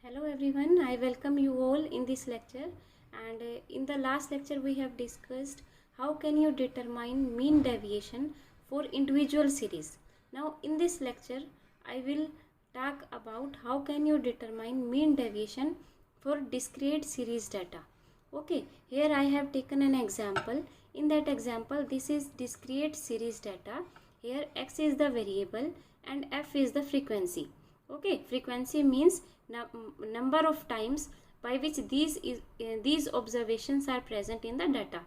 Hello everyone, I welcome you all in this lecture and in the last lecture we have discussed how can you determine mean deviation for individual series. Now in this lecture I will talk about how can you determine mean deviation for discrete series data. Okay, here I have taken an example. In that example this is discrete series data. Here x is the variable and f is the frequency. Okay, frequency means number of times by which these observations are present in the data.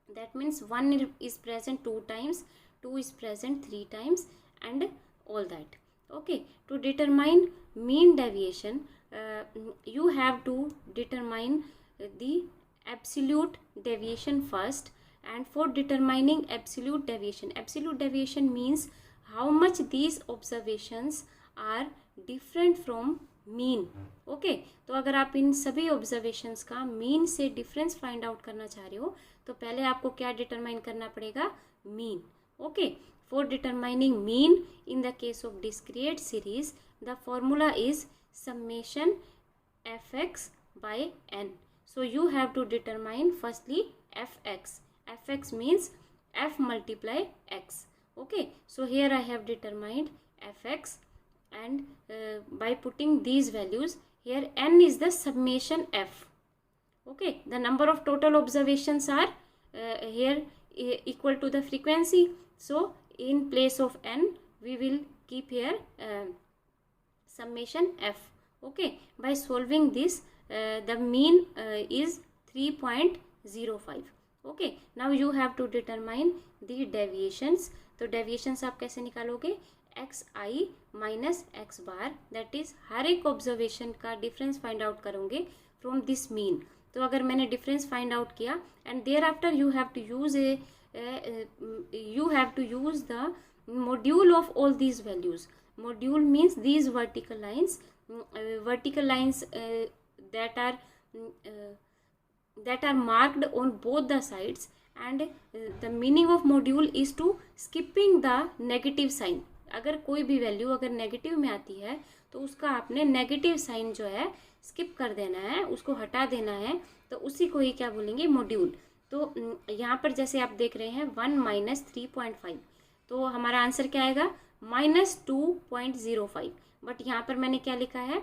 That means 1 is present 2 times, 2 is present 3 times and all that. Okay, to determine mean deviation you have to determine the absolute deviation first. And for determining absolute deviation means how much these observations are different from mean. Okay, तो अगर आप इन सभी observations का mean से difference find out करना चाह रहे हो तो पहले आपको क्या डिटरमाइन करना पड़ेगा? Mean. Okay, for determining mean in the case of discrete series the formula is summation F X by N. So you have to determine firstly F X. F X means F multiply X. Okay, so here I have determined F X and by putting these values here, n is the summation f. Okay, the number of total observations are here equal to the frequency, so in place of n we will keep here summation f. Okay, by solving this the mean is 3.05. okay, now you have to determine the deviations. तो deviations आप कैसे निकालोगे? X I minus X bar, that is हर एक observation का difference find out करोगे from this mean. तो अगर मैंने डिफरेंस फाइंड आउट किया and thereafter you have to use the module of all these values. Module means these vertical lines that are marked on both the sides, and the meaning of module is to skipping the negative sign. अगर कोई भी value अगर negative में आती है तो उसका आपने नेगेटिव साइन जो है स्किप कर देना है, उसको हटा देना है, तो उसी को ही क्या बोलेंगे? मॉड्यूल. तो यहाँ पर जैसे आप देख रहे हैं 1 माइनस 3.5, तो हमारा आंसर क्या आएगा? माइनस 2.05. बट यहाँ पर मैंने क्या लिखा है?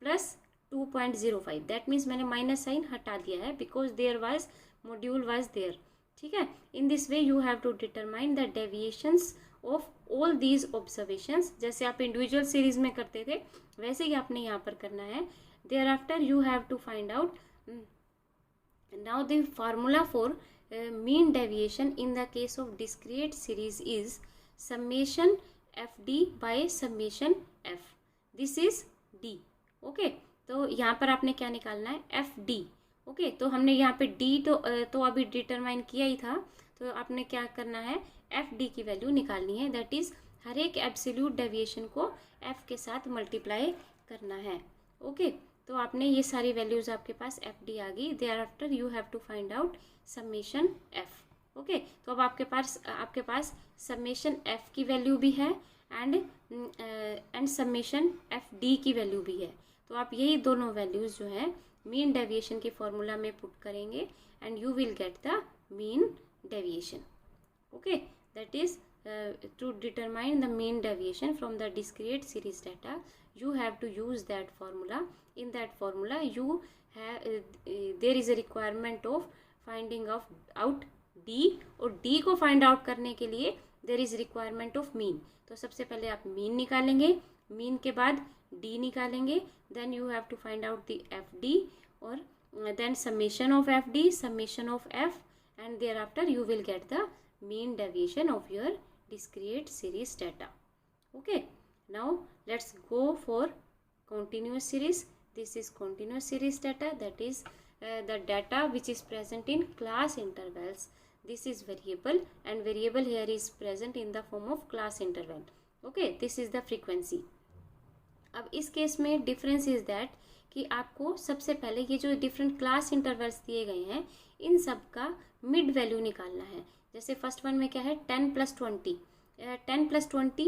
प्लस 2.05. दैट मीन्स मैंने माइनस साइन हटा दिया है because there was module was there. ठीक है, in this way you have to determine the deviations of all these observations. जैसे आप इंडिविजुअल सीरीज में करते थे वैसे ही आपने यहाँ पर करना है. Thereafter you have to find out now the formula for mean deviation in the case of discrete series is summation F D by summation F. This is D. Okay, तो यहाँ पर आपने क्या निकालना है? F D. ओके, तो हमने यहाँ पे डी तो अभी डिटरमाइन किया ही था, तो आपने क्या करना है? एफ डी की वैल्यू निकालनी है. दैट इज हर एक एब्सोल्यूट डेविएशन को एफ के साथ मल्टीप्लाई करना है. ओके, तो आपने ये सारी वैल्यूज आपके पास एफ डी आ गई. Thereafter you have to find out summation F. Okay, तो अब आपके पास समेशन एफ की वैल्यू भी है एंड समेशन एफ डी की वैल्यू भी है. तो आप यही दोनों वैल्यूज जो है मीन डेविएशन के फॉर्मूला में पुट करेंगे and you will get the mean deviation. Okay, that is to determine the mean deviation from the discrete series data you have to use that formula. In that formula you have there is a requirement of finding out d, और d को find out करने के लिए there is requirement of mean. तो सबसे पहले आप mean निकालेंगे, mean के बाद d निकालेंगे, then you have to find out the fd और then summation of fd, summation of f, and thereafter you will get the mean deviation of your discrete series data. Okay, now let's go for continuous series. This is continuous series data, that is the data which is present in class intervals. This is variable and variable here is present in the form of class interval. Okay, this is the frequency. अब इस case में difference is that कि आपको सबसे पहले ये जो different class intervals दिए गए हैं इन सब का मिड वैल्यू निकालना है. जैसे फर्स्ट वन में क्या है? 10 प्लस 20, 10 प्लस 20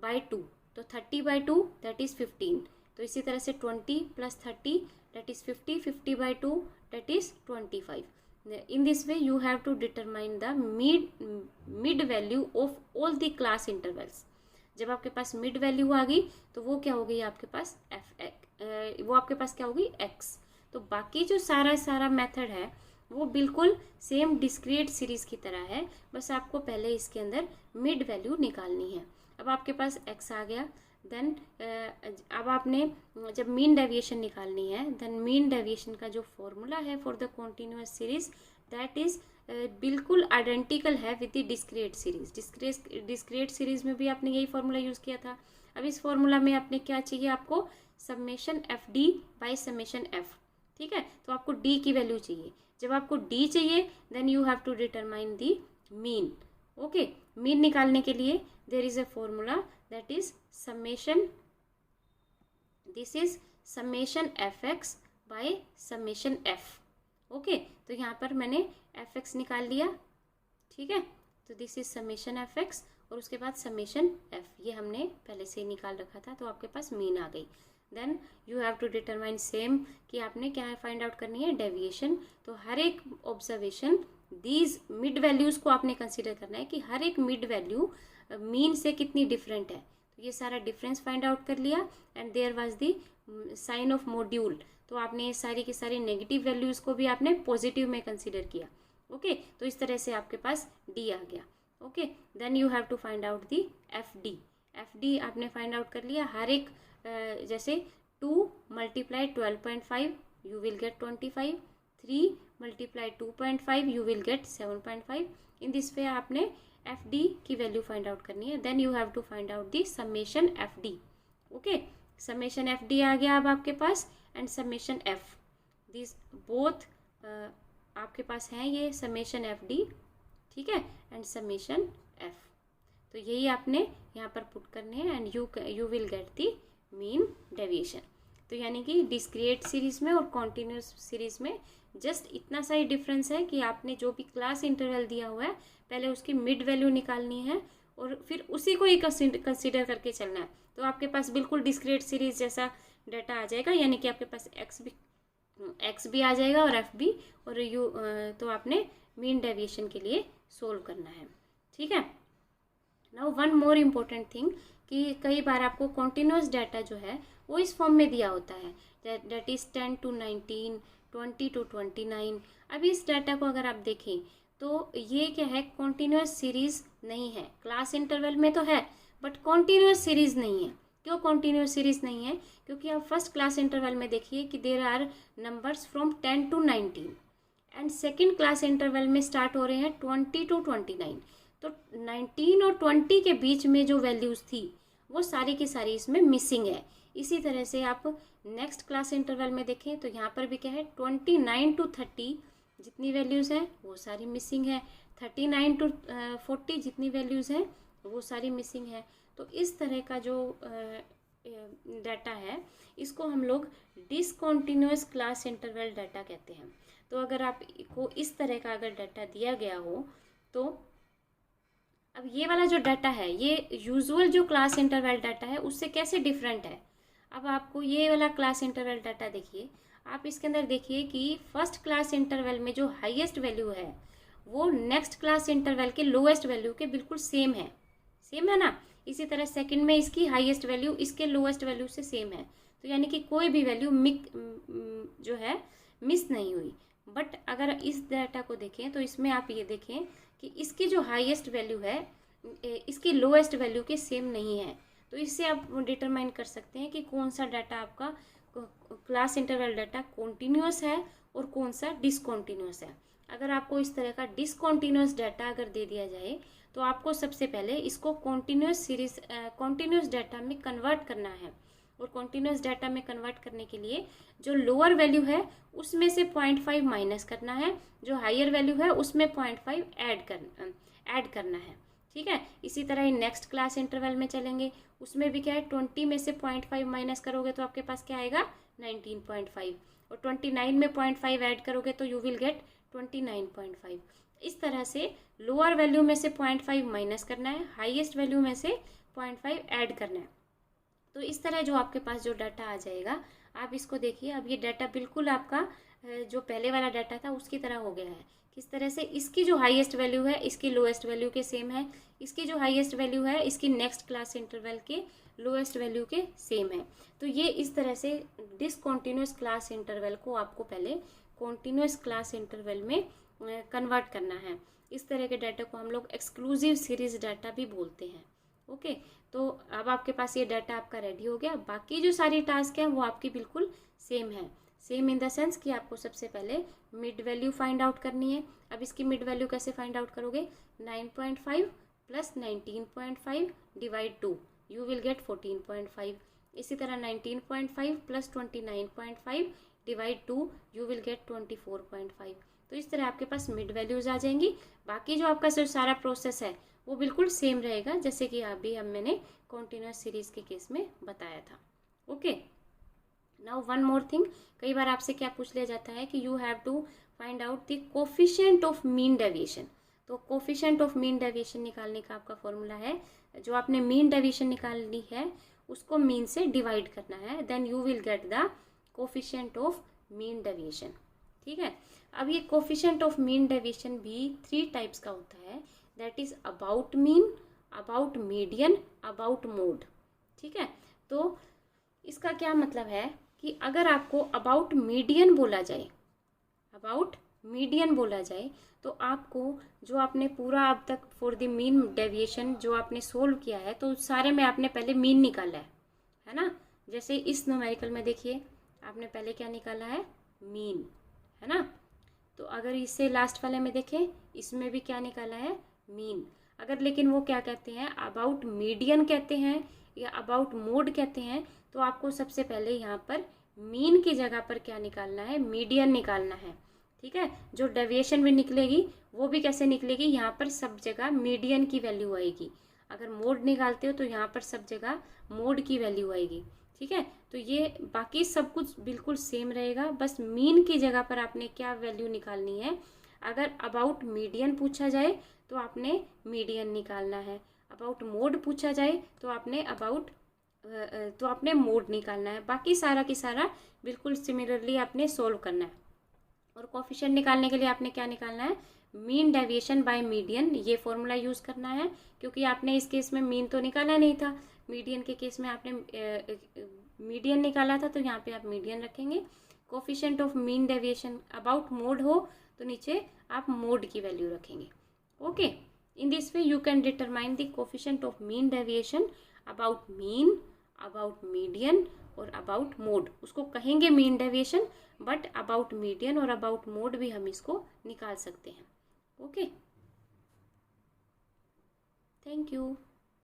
बाई 2, तो 30 बाई 2 दैट इज 15. तो इसी तरह से 20 + 30 that is 50, 50/2 that is 25. In this way you have to determine the mid value of all the class intervals. जब आपके पास मिड वैल्यू आ गई तो वो क्या हो गई आपके पास वो आपके पास क्या होगी x. तो बाकी जो सारा मेथड है वो बिल्कुल सेम डिस्क्रीट सीरीज की तरह है, बस आपको पहले इसके अंदर मिड वैल्यू निकालनी है. अब आपके पास x आ गया, देन अब आपने जब मीन डेविएशन निकालनी है, देन मीन डेविएशन का जो फॉर्मूला है for the continuous series that is बिल्कुल आइडेंटिकल है with the discrete series. Discrete series में भी आपने यही फॉर्मूला यूज़ किया था. अब इस फॉर्मूला में आपने क्या चाहिए, आपको summation FD by summation F. ठीक है, तो आपको D की वैल्यू चाहिए. जब आपको D चाहिए then you have to determine the mean. Okay, mean निकालने के लिए there is a formula that is summation, this is summation FX by summation F. Okay, तो यहाँ पर मैंने FX निकाल लिया. ठीक है, तो दिस इज समेशन FX और उसके बाद समेशन F, ये हमने पहले से ही निकाल रखा था. तो आपके पास मीन आ गई. Then you have to determine same कि आपने क्या फाइंड आउट करनी है, डेविएशन. तो हर एक ऑब्जर्वेशन दीज मिड वैल्यूज को आपने कंसीडर करना है कि हर एक मिड वैल्यू मीन से कितनी डिफरेंट है. तो ये सारा डिफरेंस फाइंड आउट कर लिया and there was the sign of module. तो आपने ये सारी की सारी नेगेटिव वैल्यूज को भी आपने पॉजिटिव में कंसीडर किया. ओके, तो इस तरह से आपके पास D आ गया. Okay, then you have to find out the FD आपने फाइंड आउट कर लिया. हर एक जैसे 2 × 12.5 you will get 25, 3 × 2.5 you will get 7.5. In this way आपने FD की वैल्यू फाइंड आउट करनी है. Then you have to find out the summation FD. Okay, summation FD आ गया अब आपके पास and summation F. This both आपके पास हैं ये समेशन FD. ठीक है, एंड समेशन F. तो यही आपने यहाँ पर पुट करने हैं and you will get the mean deviation. तो यानी कि डिस्क्रीट सीरीज में और कॉन्टिन्यूस सीरीज में जस्ट इतना सा ही डिफरेंस है कि आपने जो भी क्लास इंटरवल दिया हुआ है पहले उसकी मिड वैल्यू निकालनी है और फिर उसी को ही कंसीडर करके चलना है. तो आपके पास बिल्कुल डिस्क्रीट सीरीज जैसा डाटा आ जाएगा, यानी कि आपके पास एक्स भी आ जाएगा और F भी, और तो आपने मीन डेविएशन के लिए सोल्व करना है. ठीक है, now one more important thing कि कई बार आपको कॉन्टिन्यूस डाटा जो है वो इस फॉर्म में दिया होता है दैट इज़ 10 to 19, 20 to 29. अब इस डाटा को अगर आप देखें तो ये क्या है, कॉन्टिन्यूस सीरीज नहीं है. क्लास इंटरवल में तो है बट कॉन्टिन्यूस सीरीज नहीं है. क्यों कॉन्टिन्यूस सीरीज नहीं है, क्योंकि आप फर्स्ट क्लास इंटरवल में देखिए कि there are numbers from 10 to 19 and second class interval में स्टार्ट हो रहे हैं 20 to 29. तो 19 और 20 के बीच में जो वैल्यूज़ थी वो सारी की सारी इसमें मिसिंग है. इसी तरह से आप नेक्स्ट क्लास इंटरवल में देखें तो यहाँ पर भी क्या है, 29 to 30 जितनी वैल्यूज़ हैं वो सारी मिसिंग है. 39 to 40 जितनी वैल्यूज़ हैं वो सारी मिसिंग है. तो इस तरह का जो डाटा है इसको हम लोग डिसकॉन्टिन्यूअस क्लास इंटरवल डाटा कहते हैं. तो अगर आपको इस तरह का अगर डाटा दिया गया हो तो अब ये वाला जो डाटा है ये यूजुअल जो क्लास इंटरवल डाटा है उससे कैसे डिफरेंट है. अब आपको ये वाला क्लास इंटरवल डाटा देखिए, आप इसके अंदर देखिए कि फर्स्ट क्लास इंटरवल में जो हाईएस्ट वैल्यू है वो नेक्स्ट क्लास इंटरवल के लोएस्ट वैल्यू के बिल्कुल सेम है ना. इसी तरह सेकंड में इसकी हाईएस्ट वैल्यू इसके लोएस्ट वैल्यू से सेम है. तो यानी कि कोई भी वैल्यू जो है मिस नहीं हुई. बट अगर इस डाटा को देखें तो इसमें आप ये देखें कि इसकी जो हाईएस्ट वैल्यू है इसकी लोएस्ट वैल्यू के सेम नहीं है. तो इससे आप डिटरमाइन कर सकते हैं कि कौन सा डाटा आपका क्लास इंटरवल डाटा कॉन्टिन्यूअस है और कौन सा डिसकॉन्टिन्यूअस है. अगर आपको इस तरह का डिसकॉन्टिन्यूअस डाटा अगर दे दिया जाए तो आपको सबसे पहले इसको कॉन्टिन्यूअस डाटा में कन्वर्ट करना है. और कॉन्टिन्यूअस डाटा में कन्वर्ट करने के लिए जो लोअर वैल्यू है उसमें से 0.5 माइनस करना है, जो हायर वैल्यू है उसमें 0.5 ऐड करना है. ठीक है, इसी तरह ही नेक्स्ट क्लास इंटरवल में चलेंगे, उसमें भी क्या है 20 में से 0.5 माइनस करोगे तो आपके पास क्या आएगा 19.5 और 29 में 0.5 ऐड करोगे तो यू विल गेट 29.5. इस तरह से लोअर वैल्यू में से 0.5 माइनस करना है, हाईएस्ट वैल्यू में से 0.5 ऐड करना है. तो इस तरह जो आपके पास जो डाटा आ जाएगा, आप इसको देखिए, अब ये डाटा बिल्कुल आपका जो पहले वाला डाटा था उसकी तरह हो गया है। किस तरह से, इसकी जो हाईएस्ट वैल्यू है इसकी लोएस्ट वैल्यू के सेम है, इसकी जो हाईएस्ट वैल्यू है इसकी नेक्स्ट क्लास इंटरवल के लोएस्ट वैल्यू के सेम है। तो ये इस तरह से डिसकंटिन्यूअस क्लास इंटरवल को आपको पहले कॉन्टिन्यूअस क्लास इंटरवल में कन्वर्ट करना है। इस तरह के डाटा को हम लोग एक्सक्लूसिव सीरीज डाटा भी बोलते हैं। ओके, तो अब आपके पास ये डाटा आपका रेडी हो गया। बाकी जो सारी टास्क है वो आपकी बिल्कुल सेम है। सेम इन द सेंस कि आपको सबसे पहले मिड वैल्यू फाइंड आउट करनी है। अब इसकी मिड वैल्यू कैसे फाइंड आउट करोगे, 9.5 plus 19.5 divide 2, you will gate 14.5। इसी तरह 19.5 plus 29.5 divide 2, you will gate 24.5। तो इस तरह आपके पास मिड वैल्यूज आ जाएंगी। बाकी जो आपका जो सारा प्रोसेस है वो बिल्कुल सेम रहेगा जैसे कि अभी मैंने कॉन्टिन्यूअस सीरीज के केस में बताया था। Okay, now one more thing, कई बार आपसे क्या पूछ लिया जाता है कि you have to find out the coefficient of mean deviation. तो कोफिशिएंट ऑफ मीन डेविएशन निकालने का आपका फॉर्मूला है, जो आपने मीन डेविएशन निकालनी है उसको मीन से डिवाइड करना है, then you will get the coefficient of mean deviation. ठीक है, अब ये कोफिशिएंट ऑफ मीन डेविएशन भी 3 टाइप्स का होता है, that is about mean, about median, about mode. ठीक है, तो इसका क्या मतलब है कि अगर आपको अबाउट मीडियन बोला जाए, अबाउट मीडियन बोला जाए, तो आपको जो आपने पूरा अब तक फॉर द मीन डेविएशन जो आपने सोल्व किया है, तो सारे में आपने पहले मीन निकाला है ना। जैसे इस न्यूमेरिकल में देखिए, आपने पहले क्या निकाला है, मीन, है ना। तो अगर इससे लास्ट वाले में देखें, इसमें भी क्या निकाला है, मीन। अगर लेकिन वो क्या कहते हैं, अबाउट मीडियन कहते हैं या अबाउट मोड कहते हैं, तो आपको सबसे पहले यहाँ पर मीन की जगह पर क्या निकालना है, मीडियन निकालना है। ठीक है, जो डेविएशन भी निकलेगी वो भी कैसे निकलेगी, यहाँ पर सब जगह मीडियन की वैल्यू आएगी। अगर मोड निकालते हो तो यहाँ पर सब जगह मोड की वैल्यू आएगी। ठीक है, तो ये बाकी सब कुछ बिल्कुल सेम रहेगा, बस मीन की जगह पर आपने क्या वैल्यू निकालनी है। अगर अबाउट मीडियन पूछा जाए तो आपने मीडियन निकालना है, अबाउट मोड पूछा जाए तो आपने मोड निकालना है। बाकी सारा की सारा बिल्कुल सिमिलरली आपने सोल्व करना है। और कोफिशिएंट निकालने के लिए आपने क्या निकालना है, मीन डेविएशन बाय मीडियन, ये फॉर्मूला यूज़ करना है, क्योंकि आपने इस केस में मीन तो निकाला नहीं था, मीडियन के केस में आपने मीडियन निकाला था, तो यहाँ पे आप मीडियन रखेंगे। Coefficient of mean deviation about mode हो तो नीचे आप मोड की वैल्यू रखेंगे। Okay, in this way you can determine the coefficient of mean deviation about mean, about median और अबाउट मोड। उसको कहेंगे mean deviation, but about median और अबाउट मोड भी हम इसको निकाल सकते हैं। Okay, thank you.